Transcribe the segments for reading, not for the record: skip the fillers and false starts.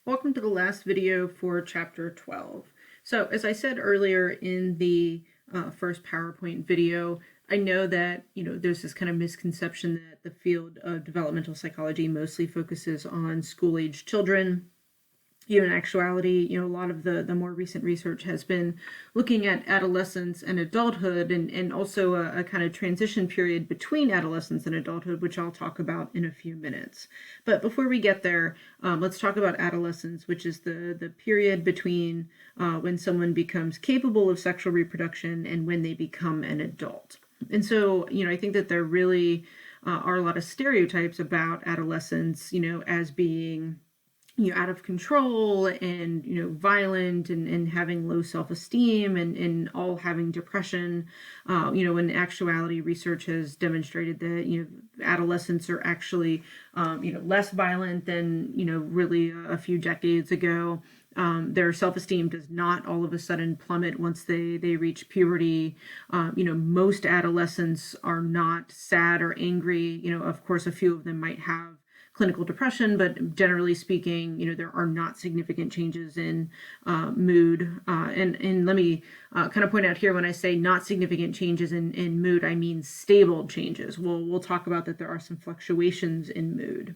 Welcome to the last video for chapter 12. So as I said earlier in the first PowerPoint video, I know that there's this kind of misconception that the field of developmental psychology mostly focuses on school-age children. In actuality, a lot of the more recent research has been looking at adolescence and adulthood and also a kind of transition period between adolescence and adulthood, which I'll talk about in a few minutes. But before we get there, let's talk about adolescence, which is the period between when someone becomes capable of sexual reproduction and when they become an adult. And so, I think that there really are a lot of stereotypes about adolescence, as being out of control and violent and having low self-esteem and all having depression. In actuality, research has demonstrated that adolescents are actually less violent than really a few decades ago. Their self-esteem does not all of a sudden plummet once they reach puberty. Most adolescents are not sad or angry. Of course, a few of them might have clinical depression, but generally speaking, there are not significant changes in mood. And let me kind of point out here, when I say not significant changes in mood, I mean stable changes. We'll talk about that there are some fluctuations in mood.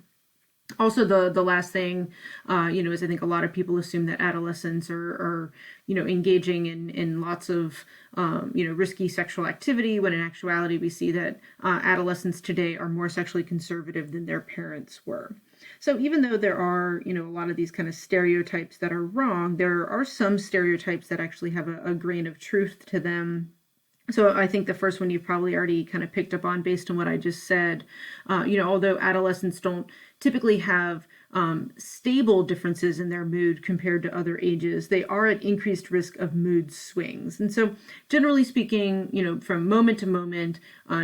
Also, the last thing, is I think a lot of people assume that adolescents are engaging in lots of, risky sexual activity, when in actuality we see that adolescents today are more sexually conservative than their parents were. So even though there are, a lot of these kind of stereotypes that are wrong, there are some stereotypes that actually have a grain of truth to them. So I think the first one you've probably already kind of picked up on based on what I just said. Although adolescents don't typically have stable differences in their mood compared to other ages, they are at increased risk of mood swings. And so generally speaking, from moment to moment,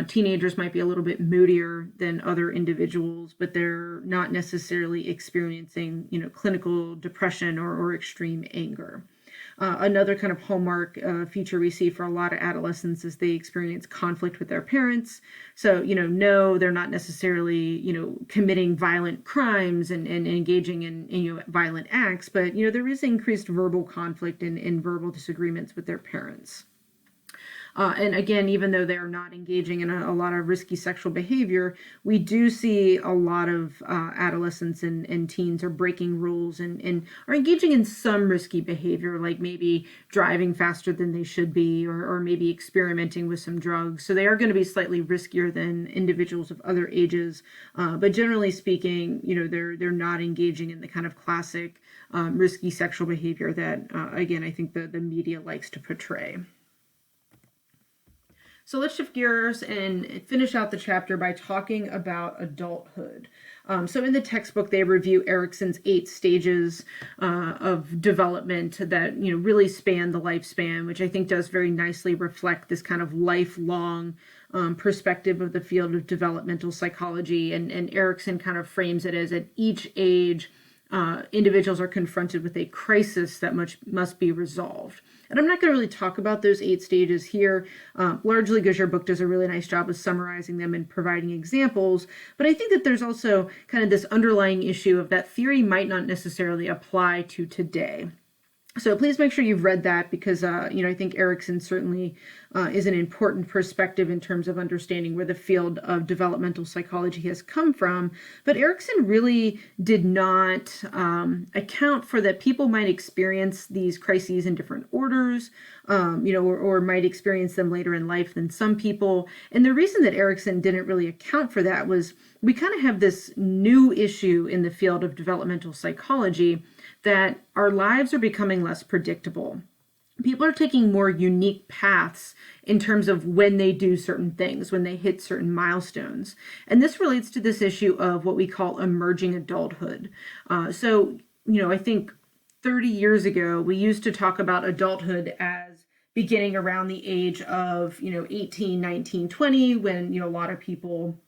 teenagers might be a little bit moodier than other individuals, but they're not necessarily experiencing, clinical depression or extreme anger. Another kind of hallmark feature we see for a lot of adolescents is they experience conflict with their parents. So, no, they're not necessarily, committing violent crimes and engaging in, violent acts, but, there is increased verbal conflict and verbal disagreements with their parents. And again, even though they're not engaging in a lot of risky sexual behavior, we do see a lot of adolescents and teens are breaking rules and are engaging in some risky behavior, like maybe driving faster than they should be, or maybe experimenting with some drugs. So they are going to be slightly riskier than individuals of other ages. But generally speaking, they're not engaging in the kind of classic risky sexual behavior that, again, I think the media likes to portray. So let's shift gears and finish out the chapter by talking about adulthood. So in the textbook, they review Erikson's 8 stages of development that, really span the lifespan, which I think does very nicely reflect this kind of lifelong perspective of the field of developmental psychology. And Erikson kind of frames it as at each age, individuals are confronted with a crisis that must be resolved. And I'm not going to really talk about those 8 stages here, largely because your book does a really nice job of summarizing them and providing examples. But I think that there's also kind of this underlying issue of that theory might not necessarily apply to today. So please make sure you've read that, because, I think Erikson certainly is an important perspective in terms of understanding where the field of developmental psychology has come from. But Erikson really did not account for that people might experience these crises in different orders, or might experience them later in life than some people. And the reason that Erikson didn't really account for that was we kind of have this new issue in the field of developmental psychology that our lives are becoming less predictable. People are taking more unique paths in terms of when they do certain things, when they hit certain milestones. And this relates to this issue of what we call emerging adulthood. I think 30 years ago, we used to talk about adulthood as beginning around the age of, 18, 19, 20, when, a lot of people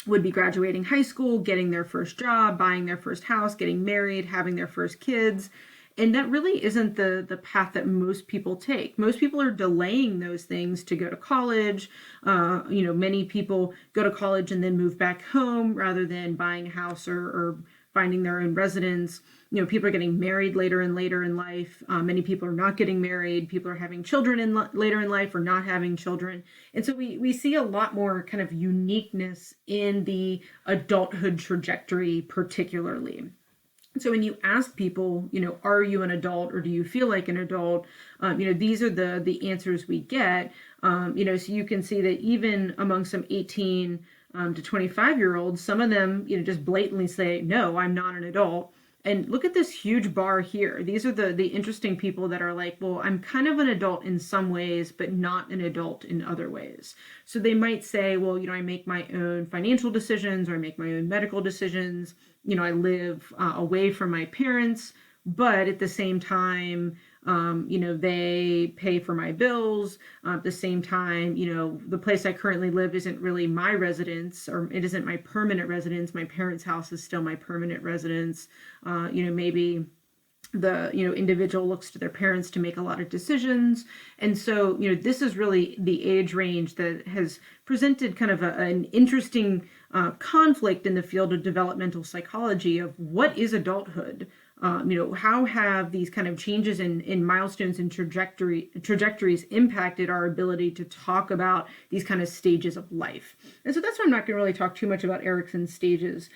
would be graduating high school, getting their first job, buying their first house, getting married, having their first kids. And that really isn't the path that most people take. Most people are delaying those things to go to college. Many people go to college and then move back home rather than buying a house or finding their own residence. People are getting married later and later in life. Many people are not getting married. People are having children later in life or not having children. And so we see a lot more kind of uniqueness in the adulthood trajectory, particularly. So when you ask people, are you an adult or do you feel like an adult? These are the answers we get. So you can see that even among some 18 to 25-year-olds, some of them, just blatantly say, no, I'm not an adult. And look at this huge bar here. These are the interesting people that are like, well, I'm kind of an adult in some ways, but not an adult in other ways. So they might say, well, I make my own financial decisions or I make my own medical decisions. I live away from my parents, but at the same time, they pay for my bills. At the same time, the place I currently live isn't really my residence, or it isn't my permanent residence. My parents' house is still my permanent residence. Maybe the individual looks to their parents to make a lot of decisions. And so this is really the age range that has presented kind of an interesting conflict in the field of developmental psychology of what is adulthood. How have these kind of changes in milestones and trajectories impacted our ability to talk about these kind of stages of life? And so that's why I'm not going to really talk too much about Erikson's stages,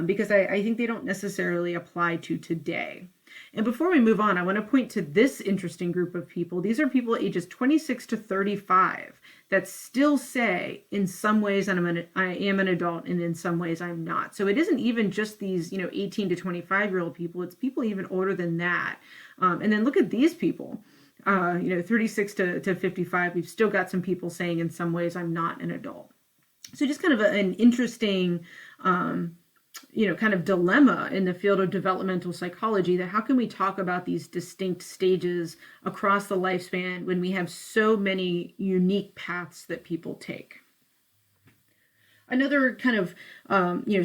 because I think they don't necessarily apply to today. And before we move on, I want to point to this interesting group of people. These are people ages 26 to 35 that still say, in some ways I am an adult, and in some ways I'm not. So it isn't even just these, 18 to 25-year-old people. It's people even older than that. And then look at these people, 36 to 55. We've still got some people saying, in some ways I'm not an adult. So just kind of an interesting kind of dilemma in the field of developmental psychology, that how can we talk about these distinct stages across the lifespan when we have so many unique paths that people take? Another kind of,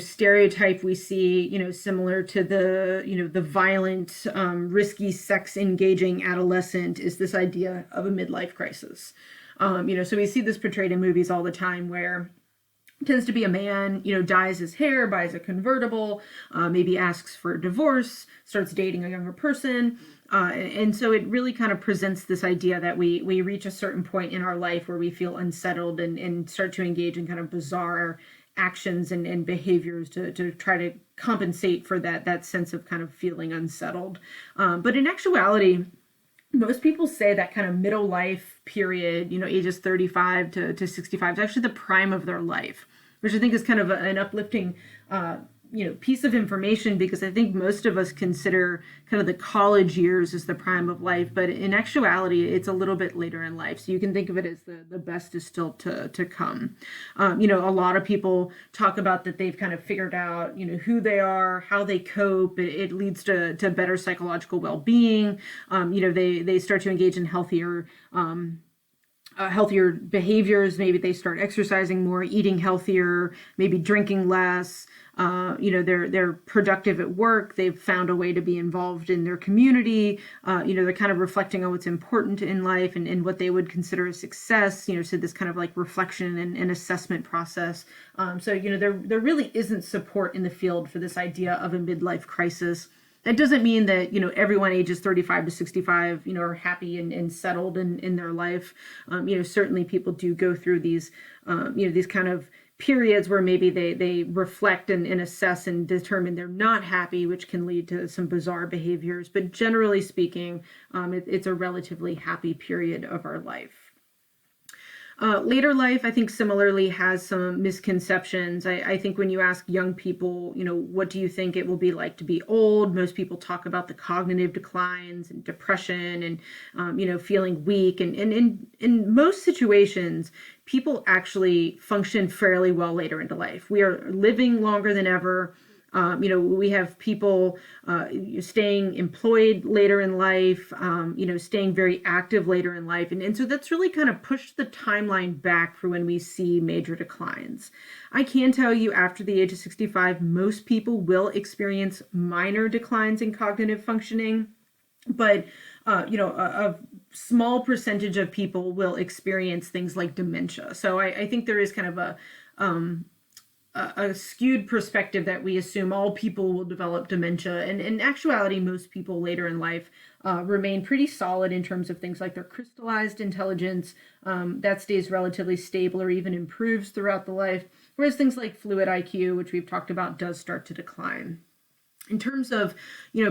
stereotype we see, similar to the violent, risky, sex-engaging adolescent is this idea of a midlife crisis. So we see this portrayed in movies all the time where tends to be a man, dyes his hair, buys a convertible, maybe asks for a divorce, starts dating a younger person. And so it really kind of presents this idea that we reach a certain point in our life where we feel unsettled and start to engage in kind of bizarre actions and behaviors to try to compensate for that sense of kind of feeling unsettled. But in actuality, most people say that kind of middle life period, ages 35 to 65 is actually the prime of their life, which I think is kind of an uplifting, piece of information, because I think most of us consider kind of the college years as the prime of life, but in actuality, it's a little bit later in life. So you can think of it as the best is still to come. A lot of people talk about that they've kind of figured out, who they are, how they cope. It leads to better psychological well-being. They start to engage in healthier behaviors. Maybe they start exercising more, eating healthier, maybe drinking less. They're productive at work. They've found a way to be involved in their community. They're kind of reflecting on what's important in life and what they would consider a success. So this kind of like reflection and assessment process. There really isn't support in the field for this idea of a midlife crisis. That doesn't mean that, everyone ages 35 to 65, are happy and settled in their life. Certainly people do go through these kind of periods where maybe they reflect and assess and determine they're not happy, which can lead to some bizarre behaviors. But generally speaking, it's a relatively happy period of our life. Later life, I think, similarly has some misconceptions. I think when you ask young people, what do you think it will be like to be old? Most people talk about the cognitive declines and depression and, feeling weak. And in most situations, people actually function fairly well later into life. We are living longer than ever. We have people staying employed later in life, staying very active later in life. And so that's really kind of pushed the timeline back for when we see major declines. I can tell you after the age of 65, most people will experience minor declines in cognitive functioning, but a small percentage of people will experience things like dementia. So I think there is kind of a skewed perspective that we assume all people will develop dementia. And in actuality, most people later in life remain pretty solid in terms of things like their crystallized intelligence. That stays relatively stable or even improves throughout the life, whereas things like fluid IQ, which we've talked about, does start to decline. In terms of,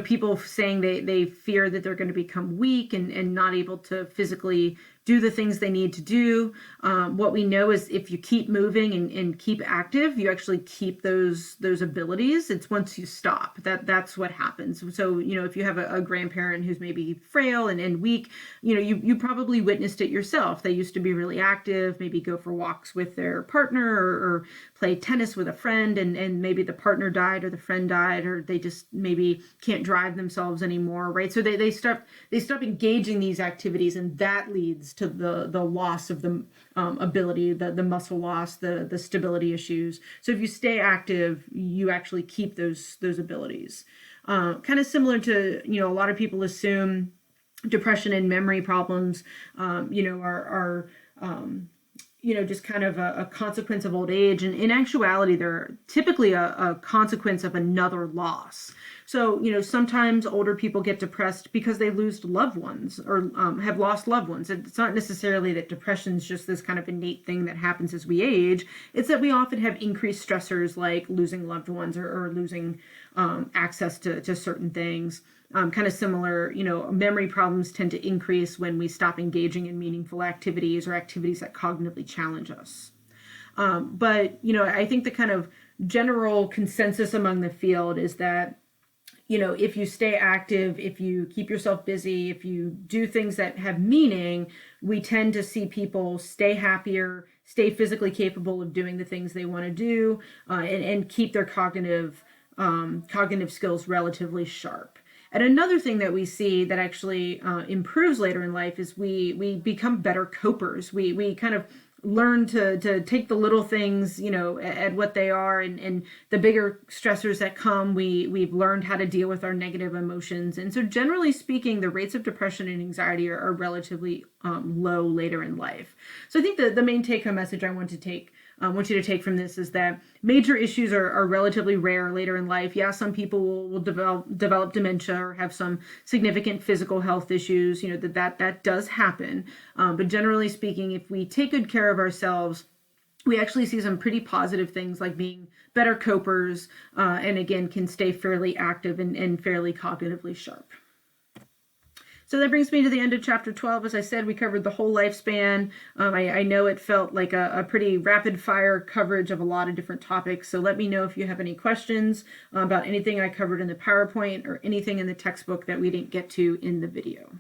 people saying they fear that they're going to become weak and not able to physically do the things they need to do. What we know is if you keep moving and keep active, you actually keep those abilities. It's once you stop that's what happens. So, if you have a grandparent who's maybe frail and weak, you probably witnessed it yourself. They used to be really active, maybe go for walks with their partner or play tennis with a friend, and maybe the partner died or the friend died, or they just maybe can't drive themselves anymore, right? So they stop engaging these activities, and that leads to the loss of the ability, the muscle loss, the stability issues. So if you stay active, you actually keep those abilities. Kind of similar to, a lot of people assume depression and memory problems, are just kind of a consequence of old age. And in actuality, they're typically a consequence of another loss. So, sometimes older people get depressed because they lose loved ones or have lost loved ones. It's not necessarily that depression is just this kind of innate thing that happens as we age. It's that we often have increased stressors like losing loved ones or losing access to certain things. Kind of similar, memory problems tend to increase when we stop engaging in meaningful activities or activities that cognitively challenge us. But I think the kind of general consensus among the field is that, if you stay active, if you keep yourself busy, if you do things that have meaning, we tend to see people stay happier, stay physically capable of doing the things they want to do, and keep their cognitive skills relatively sharp. And another thing that we see that actually improves later in life is we become better copers. We kind of learn to take the little things, at what they are, and the bigger stressors that come, we've learned how to deal with our negative emotions. And so generally speaking, the rates of depression and anxiety are relatively low later in life. So I think the main take-home message I want you to take from this is that major issues are relatively rare later in life. Yeah, some people will develop dementia or have some significant physical health issues, that does happen. But generally speaking, if we take good care of ourselves, we actually see some pretty positive things like being better copers, and again, can stay fairly active and fairly cognitively sharp. So that brings me to the end of chapter 12. As I said, we covered the whole lifespan. I know it felt like a pretty rapid fire coverage of a lot of different topics. So let me know if you have any questions about anything I covered in the PowerPoint or anything in the textbook that we didn't get to in the video.